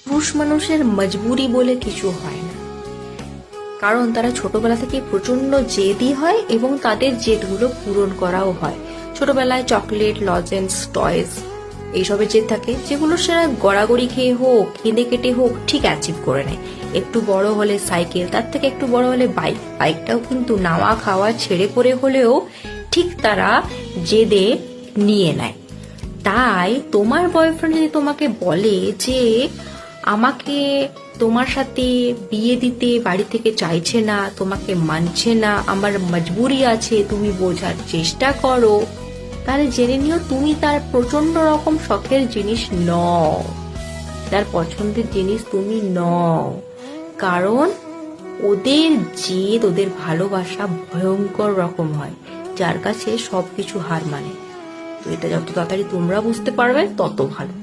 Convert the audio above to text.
পুরুষ মানুষের মজবুরি বলে কিছু হয় না, কারণ তারা ছোটবেলা থেকে প্রচন্ড জেদি হয় এবং তাদের জেদগুলো পূরণ করাও হয়। ছোটবেলায় চকলেট, লজেন্স, টয়েস এইসবের জেদ থাকে, যেগুলো সেরা গড়াগড়ি খেয়ে হোক, কেঁদে কেটে হোক ঠিক অ্যাচিভ করে নেয়। একটু বড় হলে সাইকেল, তার থেকে একটু বড় হলে বাইক, বাইকটাও কিন্তু নাওয়া খাওয়া ছেড়ে করে হলেও ঠিক তারা জেদে নিয়ে নেয়। তাই তোমার বয়ফ্রেন্ড যদি তোমাকে বলে যে আমাকে তোমার সাথে বিয়ে দিতে বাড়ি থেকে চাইছে না, তোমাকে মানছে না, আমার মজবুরি আছে, তুমি বোঝার চেষ্টা করো, তাহলে জেনে নিও তুমি তার প্রচন্ড রকম শখের জিনিস নও, তার পছন্দের জিনিস তুমি নও। কারণ ওদের জেদ, ওদের ভালোবাসা ভয়ঙ্কর রকম হয়, যার কাছে সবকিছু হার মানে। তো এটা যত তাড়াতাড়ি তোমরা বুঝতে পারবে তত ভালো।